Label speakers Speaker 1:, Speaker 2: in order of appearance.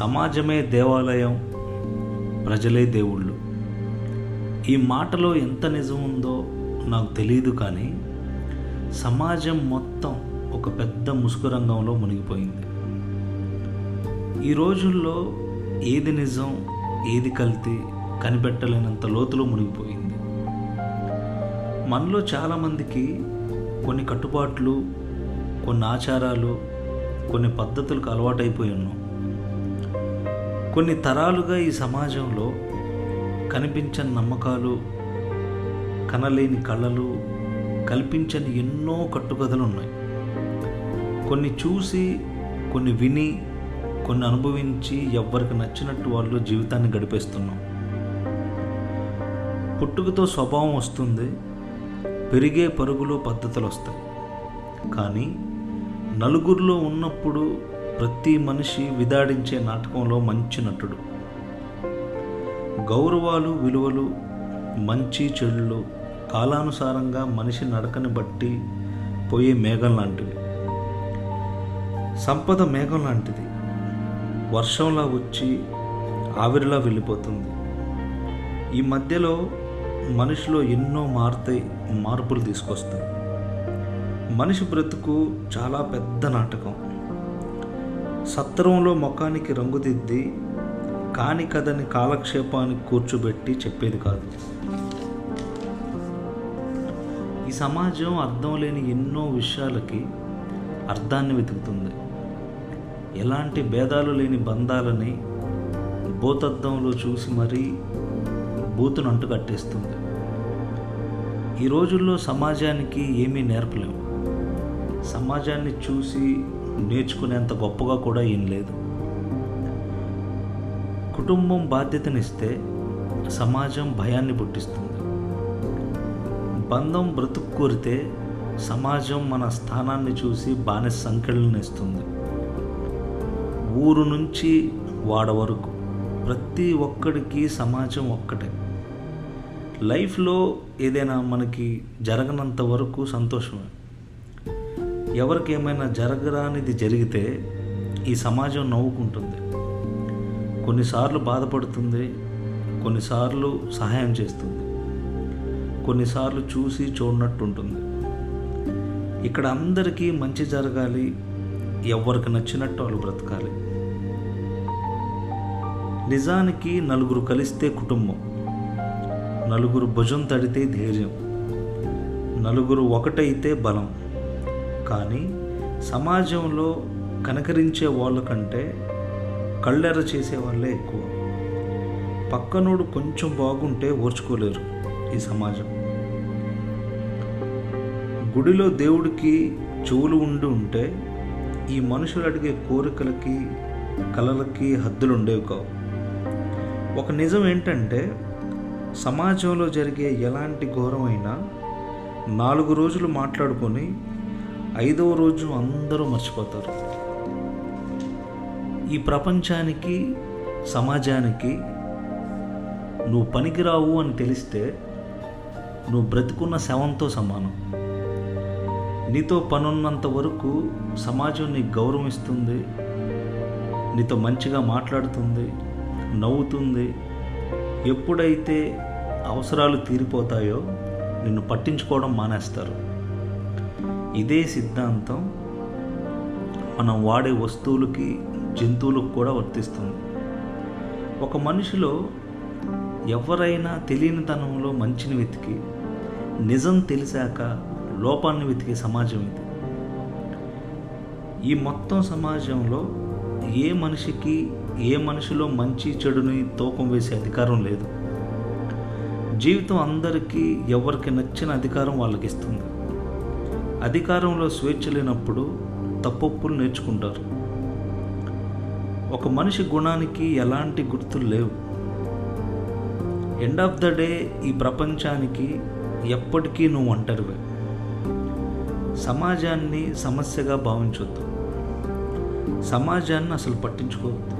Speaker 1: సమాజమే దేవాలయం, ప్రజలే దేవుళ్ళు. ఈ మాటలో ఎంత నిజం ఉందో నాకు తెలియదు, కానీ సమాజం మొత్తం ఒక పెద్ద ముసుగు రంగంలో మునిగిపోయింది. ఈ రోజుల్లో ఏది నిజం, ఏది కల్తీ కనిపెట్టలేనంత లోతులో మునిగిపోయింది. మనలో చాలామందికి కొన్ని కట్టుబాట్లు, కొన్ని ఆచారాలు, కొన్ని పద్ధతులకు అలవాటైపోయి ఉన్నాం. కొన్ని తరాలుగా ఈ సమాజంలో కనిపించని నమ్మకాలు, కనలేని కళలు, కల్పించని ఎన్నో కట్టుకథలు ఉన్నాయి. కొన్ని చూసి, కొన్ని విని, కొన్ని అనుభవించి ఎవరికి నచ్చినట్టు వాళ్ళు జీవితాన్ని గడిపేస్తున్నాం. పుట్టుకతో స్వభావం వస్తుంది, పెరిగే పరుగులో పద్ధతులు వస్తాయి. కానీ నలుగురిలో ఉన్నప్పుడు ప్రతి మనిషి విదాడించే నాటకంలో మంచి నటుడు. గౌరవాలు, విలువలు, మంచి చెడులు కాలానుసారంగా మనిషి నడకని బట్టి పోయే మేఘం లాంటివి. సంపద మేఘం లాంటిది, వర్షంలా వచ్చి ఆవిరిలా వెళ్ళిపోతుంది. ఈ మధ్యలో మనిషిలో ఎన్నో మార్పులు తీసుకొస్తాయి. మనిషి బ్రతుకు చాలా పెద్ద నాటకం. సత్రంలో ముఖానికి రంగుదిద్ది కాని కథని కాలక్షేపానికి కూర్చోబెట్టి చెప్పేది కాదు. ఈ సమాజం అర్థం లేని ఎన్నో విషయాలకి అర్థాన్ని వెతుకుతుంది. ఎలాంటి భేదాలు లేని బంధాలని భూతద్దంలో చూసి మరీ బూతును అంటు కట్టేస్తుంది. ఈ రోజుల్లో సమాజానికి ఏమీ నేర్పలేము. సమాజాన్ని చూసి నేర్చుకునేంత గొప్పగా కూడా ఏం లేదు. కుటుంబం బాధ్యతనిస్తే సమాజం భయాన్ని పుట్టిస్తుంది. బంధం బ్రతుకు కోరితే సమాజం మన స్థానాన్ని చూసి బానిస సంఖ్యలను ఇస్తుంది. ఊరు నుంచి వాడ వరకు ప్రతి ఒక్కడికి సమాజం ఒక్కటే. లైఫ్లో ఏదైనా మనకి జరగనంత వరకు సంతోషమే. ఎవరికి ఏమైనా జరగరానిది జరిగితే ఈ సమాజం నవ్వుకుంటుంది. కొన్నిసార్లు బాధపడుతుంది, కొన్నిసార్లు సహాయం చేస్తుంది, కొన్నిసార్లు చూసి చూడనట్టు ఉంటుంది. ఇక్కడ అందరికీ మంచి జరగాలి, ఎవరికి నచ్చినట్టు వాళ్ళు బ్రతకాలి. నిజానికి నలుగురు కలిస్తే కుటుంబం, నలుగురు భుజం తడితే ధైర్యం, నలుగురు ఒకటైతే బలం. కానీ సమాజంలో కనకరించే వాళ్ళ కంటే కళ్ళెర్ర చేసే వాళ్ళే ఎక్కువ. పక్కనోడు కొంచెం బాగుంటే ఓర్చుకోలేరు ఈ సమాజం. గుడిలో దేవుడికి చెవులు ఉంటే ఈ మనుషులు అడిగే కోరికలకి, కలలకి హద్దులు ఉండేవి కావు. ఒక నిజం ఏంటంటే, సమాజంలో జరిగే ఎలాంటి ఘోరమైనా 4 రోజులు మాట్లాడుకొని 5వ రోజు అందరూ మర్చిపోతారు. ఈ ప్రపంచానికి, సమాజానికి నువ్వు పనికిరావు అని తెలిస్తే నువ్వు బ్రతికున్న శవంతో సమానం. నీతో పనున్నంత వరకు సమాజం నీకు గౌరవిస్తుంది, నీతో మంచిగా మాట్లాడుతుంది, నవ్వుతుంది. ఎప్పుడైతే అవసరాలు తీరిపోతాయో నిన్ను పట్టించుకోవడం మానేస్తారు. ఇదే సిద్ధాంతం మనం వాడే వస్తువులకి, జంతువులకు కూడా వర్తిస్తుంది. ఒక మనిషిలో ఎవరైనా తెలియనితనంలో మంచిని వెతికి, నిజం తెలిసాక లోపాన్ని వెతికే సమాజం ఇది. ఈ మొత్తం సమాజంలో ఏ మనిషికి, ఏ మనిషిలో మంచి చెడుని తూకం వేసే అధికారం లేదు. జీవితం అందరికీ ఎవరికి నచ్చిన అధికారం వాళ్ళకి ఇస్తుంది. అధికారంలో స్వేచ్ఛ లేనప్పుడు తప్పొప్పులు నేర్చుకుంటారు. ఒక మనిషి గుణానికి ఎలాంటి గుర్తులు లేవు. ఎండ్ ఆఫ్ ద డే ఈ ప్రపంచానికి ఎప్పటికీ నువ్వు ఒంటరివే. సమాజాన్ని సమస్యగా భావించొద్దు, సమాజాన్ని అసలు పట్టించుకోవద్దు.